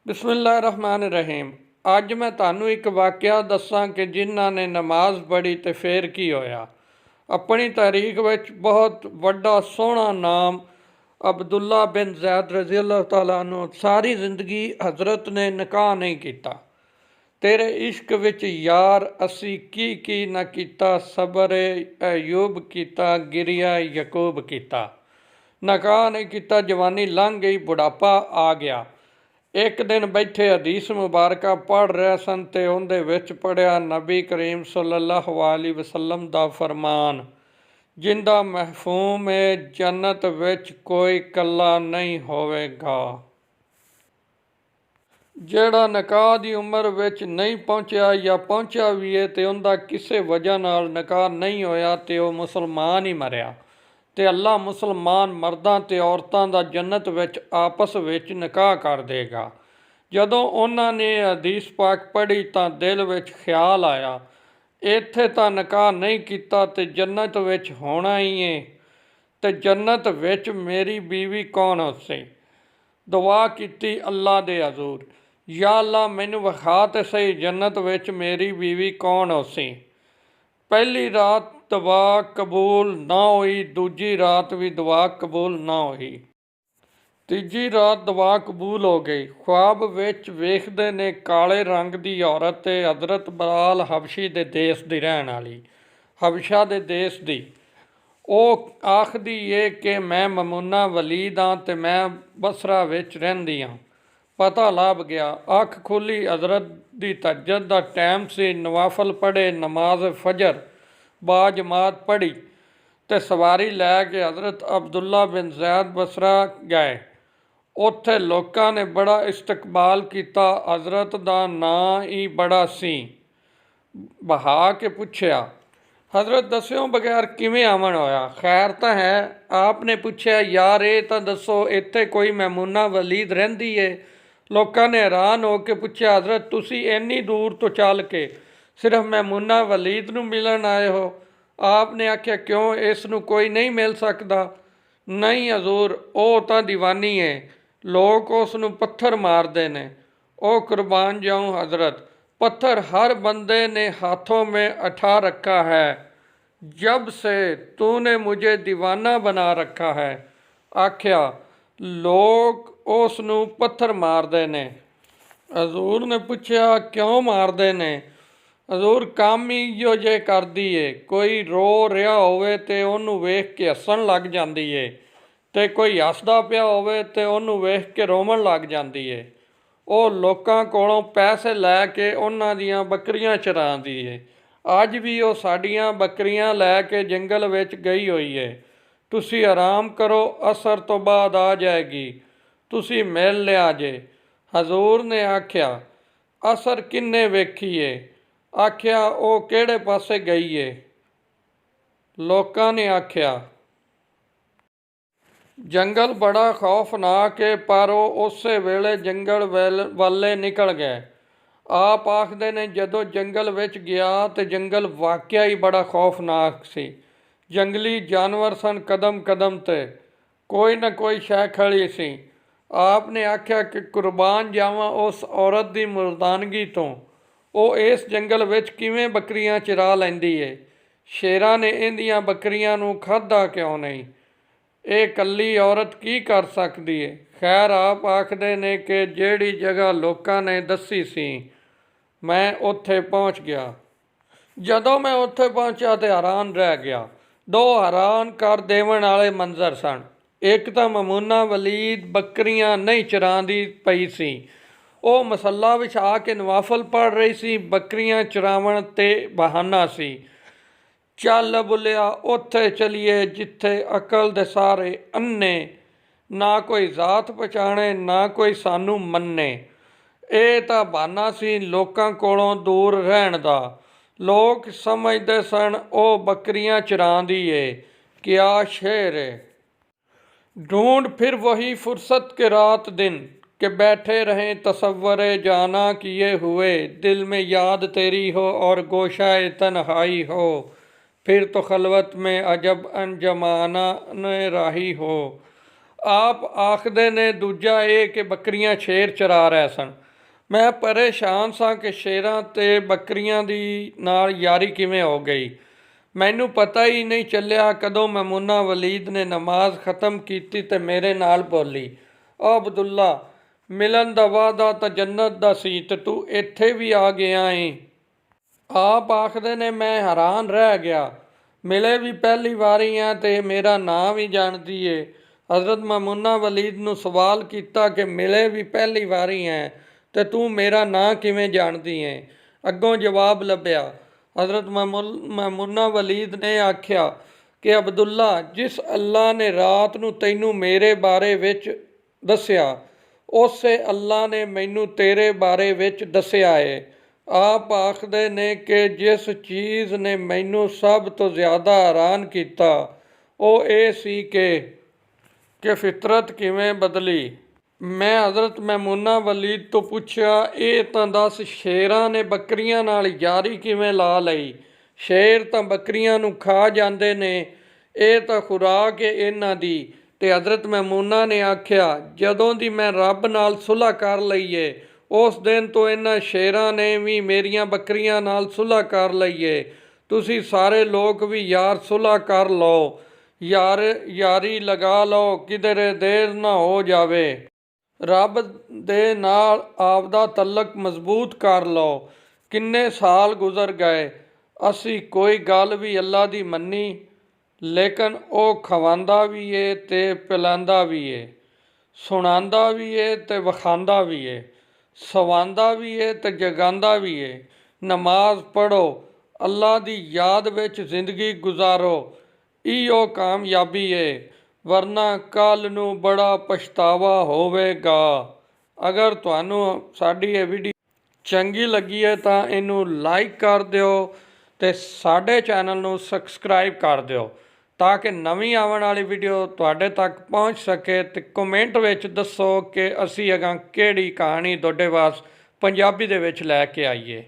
बिस्मिल्लाहिर्रहमानिर्रहीम। अज मैं ਤੁਹਾਨੂੰ एक वाक़या दसा कि जिन्हां ने नमाज पढ़ी तो फिर की होया। अपनी तारीख विच बहुत वड्डा सोहना नाम अब्दुल्ला बिन ज़ैद रज़ी अल्लाह तआला अन्हु। सारी जिंदगी हज़रत ने निकाह नहीं किया। तेरे इश्क विच यार असी की ना किता, सबर अयूब किता, गिरिया यकूब किता। निकाह नहीं किया, जवानी लंघ गई, बुढ़ापा आ गया। एक दिन बैठे हदीस मुबारक पढ़ रहे सन ते उहदे विच पढ़िया नबी करीम सल्लल्लाहु अलैहि वसल्लम दा फरमान, जिंदा महफूम है जन्नत विच कोई कला नहीं होवेगा। ਜਿਹੜਾ ਨਿਕਾਹ ਦੀ ਉਮਰ ਵਿੱਚ ਨਹੀਂ ਪਹੁੰਚਿਆ ਜਾਂ ਪਹੁੰਚਿਆ ਵੀ ਹੈ ਤੇ ਉਹਦਾ ਕਿਸੇ ਵਜ੍ਹਾ ਨਾਲ ਨਿਕਾਹ ਨਹੀਂ ਹੋਇਆ ਤੇ ਉਹ ਮੁਸਲਮਾਨ ਹੀ ਮਰਿਆ ਤੇ ਅੱਲਾ ਮੁਸਲਮਾਨ ਮਰਦਾਂ ਤੇ ਔਰਤਾਂ ਦਾ ਜੰਨਤ ਵਿੱਚ ਆਪਸ ਵਿੱਚ ਨਿਕਾਹ ਕਰ ਦੇਗਾ। ਜਦੋਂ ਉਹਨਾਂ ਨੇ ਹਦੀਸ ਪਾਕ ਪੜ੍ਹੀ ਤਾਂ ਦਿਲ ਵਿੱਚ ਖਿਆਲ ਆਇਆ, ਇੱਥੇ ਤਾਂ ਨਿਕਾਹ ਨਹੀਂ ਕੀਤਾ ਤੇ ਜੰਨਤ ਵਿੱਚ ਹੋਣਾ ਹੀ ਏ, ਤੇ ਜੰਨਤ ਵਿੱਚ ਮੇਰੀ ਬੀਵੀ ਕੌਣ ਹੋਸੇ। ਦੁਆ ਕੀਤੀ ਅੱਲਾ ਦੇ ਹਜ਼ੂਰ, या अल्लाह मैनू विखा तो सही जन्नत विच मेरी बीवी कौन होसी। पहली रात दुआ कबूल ना हुई, दूजी रात भी दुआ कबूल ना हुई, तीजी रात दुआ कबूल हो गई। ख्वाब विच वेखदे ने काले रंग की औरत हज़रत बलाल हबशी दे देश की रहन वाली, हबशा दे देश की। ਉਹ आखदी है कि मैं ममूना वलीद हाँ ते मैं बसरा विच रहिंदी हाँ। पता लभ गया, अख खुली, हज़रत की तहज्जुद का टाइम से, नवाफल पढ़े, नमाज फजर बाजमात पढ़ी तो सवारी लैके हज़रत अब्दुल्ला बिन ज़ैद बसरा गए। उत्थे लोगों ने बड़ा इस्तकबाल किया। हज़रत का नाम ही बड़ा सी। बहा के पूछया, हज़रत दस्यो बगैर किवें आवन होया, खैर तो है। आपने पूछया, यार ये तो दसो इत्थे कोई मैमूना वलीद रहिंदी है। लोगों ने हैरान हो के पूछया, हज़रत तुसी इन्नी दूर तो चल के सिर्फ मैमूना वलीद नूं मिलन आए हो। आपने आख्या, क्यों, इस नूं कोई नहीं मिल सकता। नहीं हजूर, वो तो दीवानी है, लोग उस नूं पत्थर मारते ने। ओ कुर्बान जाऊँ हज़रत, पत्थर हर बंदे ने हाथों में उठा रखा है जब से तूने मुझे दीवाना बना रखा है। आख्या, लोग उस नूं पत्थर मारते ने। हजूर ने पूछया, क्यों मारते ने। हजूर, काम ही इहो जे करदी है, कोई रो रहा होवे ते उहनूं वेख के हसन लग जाती है, ते कोई हसदा पिया होवे ते उहनूं वेख के रोवन लग जाती है। ਉਹ ਲੋਕਾਂ ਕੋਲੋਂ ਪੈਸੇ ਲੈ ਕੇ ਉਹਨਾਂ ਦੀਆਂ ਬੱਕਰੀਆਂ ਚਰਾਉਂਦੀ ਏ। ਅੱਜ ਵੀ ਉਹ ਸਾਡੀਆਂ ਬੱਕਰੀਆਂ ਲੈ ਕੇ ਜੰਗਲ ਵਿੱਚ ਗਈ ਹੋਈ ਏ। ਤੁਸੀਂ ਆਰਾਮ ਕਰੋ, ਅਸਰ ਤੋਂ ਬਾਅਦ ਆ ਜਾਏਗੀ, ਤੁਸੀਂ ਮਿਲ ਲਿਆ ਜੇ। ਹਜ਼ੂਰ ਨੇ ਆਖਿਆ, ਅਸਰ ਕਿੰਨੇ ਵੇਖੀ ਏ। ਆਖਿਆ, ਉਹ ਕਿਹੜੇ ਪਾਸੇ ਗਈ ਏ। ਲੋਕਾਂ ਨੇ ਆਖਿਆ, जंगल बड़ा खौफनाक है, पर वो उस वेले जंगल वाले निकल गए। आप आखदे ने जदों जंगल विच गया तो जंगल वाकया ही बड़ा खौफनाक सी। जंगली जानवर सन कदम कदम ते, कोई ना कोई शै खड़ी सी। आपने आख्या कि कुर्बान जावां उस औरत की मुर्दानगी तो, वो इस जंगल विच किवें बकरियां चरा लैंदी है। शेरां ने इहदियां बकरियां नूं खाधा क्यों नहीं। ਇਹ ਕੱਲੀ ਔਰਤ ਕੀ ਕਰ ਸਕਦੀ ਹੈ। ਖੈਰ ਆਪ ਆਖਦੇ ਨੇ ਕਿ ਜਿਹੜੀ ਜਗ੍ਹਾ ਲੋਕਾਂ ਨੇ ਦੱਸੀ ਸੀ, ਮੈਂ ਉੱਥੇ ਪਹੁੰਚ ਗਿਆ। ਜਦੋਂ ਮੈਂ ਉੱਥੇ ਪਹੁੰਚਿਆ ਤੇ ਹੈਰਾਨ ਰਹਿ ਗਿਆ। ਦੋ ਹੈਰਾਨ ਕਰ ਦੇਵਣ ਵਾਲੇ ਮੰਜ਼ਰ ਸਨ। ਇੱਕ ਤਾਂ ਮਮੂਨਾ ਵਲੀਦ ਬੱਕਰੀਆਂ ਨਹੀਂ ਚਰਾਉਂਦੀ ਪਈ ਸੀ, ਉਹ ਮਸੱਲਾ ਵਿਛਾ ਕੇ ਨਵਾਫਲ ਪੜ੍ਹ ਰਹੀ ਸੀ। ਬੱਕਰੀਆਂ ਚਰਾਵਣ ਤੇ ਬਹਾਨਾ ਸੀ। ਚੱਲ ਬੁੱਲਿਆ, ਉੱਥੇ ਚਲੀਏ ਜਿੱਥੇ ਅਕਲ ਦੇ ਸਾਰੇ ਅੰਨੇ, ਨਾ ਕੋਈ ਜ਼ਾਤ ਪਛਾਣੇ ਨਾ ਕੋਈ ਸਾਨੂੰ ਮੰਨੇ। ਇਹ ਤਾਂ ਬਹਾਨਾ ਸੀ ਲੋਕਾਂ ਕੋਲੋਂ ਦੂਰ ਰਹਿਣ ਦਾ। ਲੋਕ ਸਮਝਦੇ ਸਨ ਉਹ ਬੱਕਰੀਆਂ ਚਰਾਉਂਦੀ ਏ, ਕਿਆ ਸ਼ੇਰ ਏ। ढूंढ फिर वही फुर्सत के रात दिन के बैठे रहें तसव्वरे जाना किए हुए, दिल में याद तेरी हो और गोशाए तन्हाई हो, फिर तो खलवत में अजब अनजमाना राही हो। ਆਪ ਆਖਦੇ ਨੇ ਦੂਜਾ ਇਹ ਕਿ ਬੱਕਰੀਆਂ ਸ਼ੇਰ ਚਰਾ ਰਹੇ ਸਨ। ਮੈਂ ਪਰੇਸ਼ਾਨ ਸਾਂ ਕਿ ਸ਼ੇਰਾਂ ਤੇ ਬੱਕਰੀਆਂ ਦੀ ਨਾਲ ਯਾਰੀ ਕਿਵੇਂ ਹੋ ਗਈ। ਮੈਨੂੰ ਪਤਾ ਹੀ ਨਹੀਂ ਚੱਲਿਆ ਕਦੋਂ ਮਮੂਨਾ ਵਲੀਦ ਨੇ ਨਮਾਜ਼ ਖ਼ਤਮ ਕੀਤੀ ਤੇ ਮੇਰੇ ਨਾਲ ਬੋਲੀ, ਓ ਅਬਦੁੱਲਾ, ਮਿਲਣ ਦਾ ਵਾਅਦਾ ਤਾਂ ਜੰਨਤ ਦਾ ਸੀ ਤੇ ਤੂੰ ਇੱਥੇ ਵੀ ਆ ਗਿਆ ਏਂ। ਆਪ ਆਖਦੇ ਨੇ ਮੈਂ ਹੈਰਾਨ ਰਹਿ ਗਿਆ, ਮਿਲੇ ਵੀ ਪਹਿਲੀ ਵਾਰੀ ਆ ਤੇ ਮੇਰਾ ਨਾਂ ਵੀ ਜਾਣਦੀ ਏ। ਹਜ਼ਰਤ ਮਮੂਨਾ ਵਲੀਦ ਨੂੰ ਸਵਾਲ ਕੀਤਾ ਕਿ ਮਿਲੇ ਵੀ ਪਹਿਲੀ ਵਾਰੀ ਹੈ ਤੇ ਤੂੰ ਮੇਰਾ ਨਾਂ ਕਿਵੇਂ ਜਾਣਦੀ ਏ। ਅੱਗੋਂ ਜਵਾਬ ਲੱਭਿਆ। ਹਜ਼ਰਤ ਮਮੂਨਾ ਵਲੀਦ ਨੇ ਆਖਿਆ ਕਿ ਅਬਦੁੱਲਾ, ਜਿਸ ਅੱਲਾ ਨੇ ਰਾਤ ਨੂੰ ਤੈਨੂੰ ਮੇਰੇ ਬਾਰੇ ਵਿੱਚ ਦੱਸਿਆ, ਉਸੇ ਅੱਲਾ ਨੇ ਮੈਨੂੰ ਤੇਰੇ ਬਾਰੇ ਵਿੱਚ ਦੱਸਿਆ ਏ। ਆਪ ਆਖਦੇ ਨੇ ਕਿ ਜਿਸ ਚੀਜ਼ ਨੇ ਮੈਨੂੰ ਸਭ ਤੋਂ ਜ਼ਿਆਦਾ ਹੈਰਾਨ ਕੀਤਾ ਉਹ ਇਹ ਸੀ ਕਿ ਫਿਤਰਤ ਕਿਵੇਂ ਬਦਲੀ। ਮੈਂ ਹਜ਼ਰਤ ਮਮੂਨਾ ਵਲੀਦ ਤੋਂ ਪੁੱਛਿਆ, ਇਹ ਤਾਂ ਦੱਸ ਸ਼ੇਰਾਂ ਨੇ ਬੱਕਰੀਆਂ ਨਾਲ ਯਾਰੀ ਕਿਵੇਂ ਲਾ ਲਈ? ਸ਼ੇਰ ਤਾਂ ਬੱਕਰੀਆਂ ਨੂੰ ਖਾ ਜਾਂਦੇ ਨੇ, ਇਹ ਤਾਂ ਖੁਰਾਕ ਏ ਇਹਨਾਂ ਦੀ। ਤੇ ਹਜ਼ਰਤ ਮਮੂਨਾ ਨੇ ਆਖਿਆ, ਜਦੋਂ ਦੀ ਮੈਂ ਰੱਬ ਨਾਲ ਸੁਲ੍ਹਾ ਕਰ ਲਈ ਏ ਉਸ ਦਿਨ ਤੋਂ ਇਹਨਾਂ ਸ਼ੇਰਾਂ ਨੇ ਵੀ ਮੇਰੀਆਂ ਬੱਕਰੀਆਂ ਨਾਲ ਸੁਲ੍ਹਾ ਕਰ ਲਈ ਏ। ਤੁਸੀਂ ਸਾਰੇ ਲੋਕ ਵੀ ਯਾਰ ਸੁਲ੍ਹਾ ਕਰ ਲਓ, ਯਾਰੀ ਲਗਾ ਲਓ, ਕਿਧਰੇ ਦੇਰ ਨਾ ਹੋ ਜਾਵੇ। ਰੱਬ ਦੇ ਨਾਲ ਆਪਦਾ ਤਲਕ ਮਜ਼ਬੂਤ ਕਰ ਲਓ। ਕਿੰਨੇ ਸਾਲ ਗੁਜ਼ਰ ਗਏ, ਅਸੀਂ ਕੋਈ ਗੱਲ ਵੀ ਅੱਲਾ ਦੀ ਮੰਨੀ, ਲੇਕਿਨ ਉਹ ਖਵਾਉਂਦਾ ਵੀ ਏ ਤੇ ਪਿਲਾਉਂਦਾ ਵੀ ਏ, ਸੁਣਾਉਂਦਾ ਵੀ ਏ ਤੇ ਵਿਖਾਉਂਦਾ ਵੀ ਏ, ਸਵਾਉਂਦਾ ਵੀ ਏ ਤੇ ਜਗਾਉਂਦਾ ਵੀ ਏ। ਨਮਾਜ਼ ਪੜ੍ਹੋ, ਅੱਲਾ ਦੀ ਯਾਦ ਵਿੱਚ ਜ਼ਿੰਦਗੀ ਗੁਜ਼ਾਰੋ, ਇਹੋ ਕਾਮਯਾਬੀ ਏ, ਵਰਨਾ ਕੱਲ੍ਹ ਨੂੰ ਬੜਾ ਪਛਤਾਵਾ ਹੋਵੇਗਾ। ਅਗਰ ਤੁਹਾਨੂੰ ਸਾਡੀ ਇਹ ਵੀਡੀਓ ਚੰਗੀ ਲੱਗੀ ਹੈ ਤਾਂ ਇਹਨੂੰ ਲਾਈਕ ਕਰ ਦਿਓ ਤੇ ਸਾਡੇ ਚੈਨਲ ਨੂੰ ਸਬਸਕ੍ਰਾਈਬ ਕਰ ਦਿਓ ਤਾਂ ਕਿ ਨਵੀਂ ਆਉਣ ਵਾਲੀ ਵੀਡੀਓ ਤੁਹਾਡੇ ਤੱਕ ਪਹੁੰਚ ਸਕੇ। ਤੇ ਕਮੈਂਟ ਵਿੱਚ ਦੱਸੋ ਕਿ ਅਸੀਂ ਅੱਗੇ ਕਿਹੜੀ ਕਹਾਣੀ ਤੁਹਾਡੇ ਵਾਸਤੇ ਪੰਜਾਬੀ ਦੇ ਵਿੱਚ ਲੈ ਕੇ ਆਈਏ।